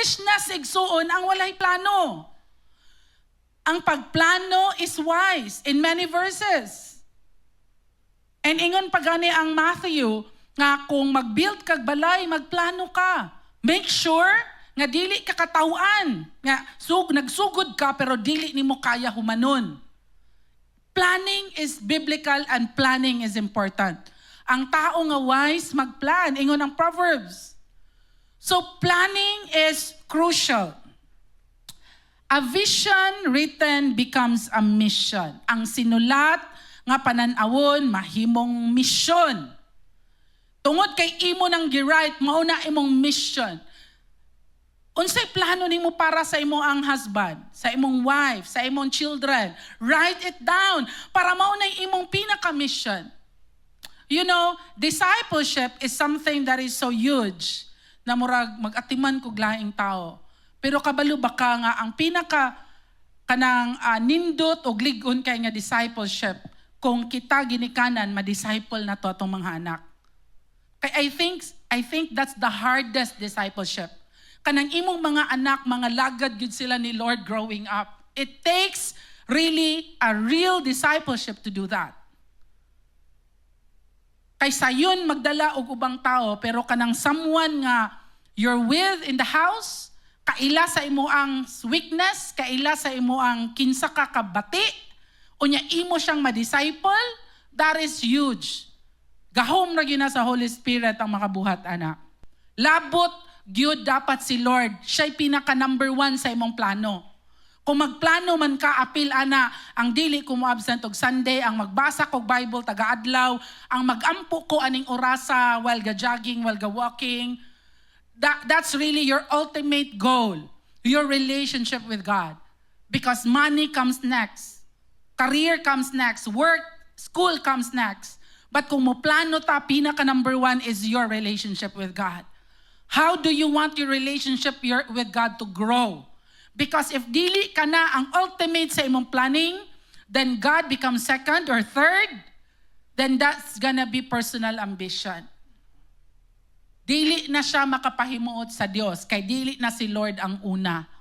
foolishness igsuon ang walay plano. Ang pagplano is wise in many verses. And ingon pa gani ang Matthew, nga kung mag-build kag balay, magplano ka. Make sure nga dili ka katawan. Nga nagsugod ka pero dili nimo kaya humanon. Planning is biblical and planning is important. Ang tao nga wise magplan, ingon ang Proverbs. So planning is crucial. A vision written becomes a mission. Ang sinulat nga panan-awon mahimong mission. Tungod kay imo nang gi-write, mao na imong mission. Unsay plano nimo para sa imong ang husband, sa imong wife, sa imong children? Write it down para mao na imong pinaka-mission. You know, discipleship is something that is so huge na murag mag-atiman kog laing tao. Pero kabalo ba ka nga ang pinaka kanang nindot o lig-on kay nga discipleship kung kita ginikanan ma-disciple na to atong mga anak. I think that's the hardest discipleship. Kanang imong mga anak, mga lagad gud sila ni Lord growing up. It takes really a real discipleship to do that. Kaysa yun magdala og ubang tao, pero kanang someone nga you're with in the house, kaila sa imo ang weakness, kaila sa imo ang kinsa ka kabati, unya imo siyang ma-disciple, that is huge. Gahom na gina sa Holy Spirit ang makabuhat, anak. Labot, gyud dapat si Lord. Siya'y pinaka number 1 sa imong plano. Kung magplano man ka, apil, ana, ang dili ko mo absent og Sunday, ang magbasa kog Bible, taga-adlaw, ang magampo ko aning orasa while ga-jogging, while ga-walking, that's really your ultimate goal, your relationship with God. Because money comes next. Career comes next. Work, school comes next. But kung mo plano ta, pinaka number 1 is your relationship with God. How do you want your relationship with God to grow? Because if dili ka na ang ultimate sa imong planning, then God becomes second or third, then that's gonna be personal ambition. Dili na siya makapahimuot sa Dios, kay dili na si Lord ang una.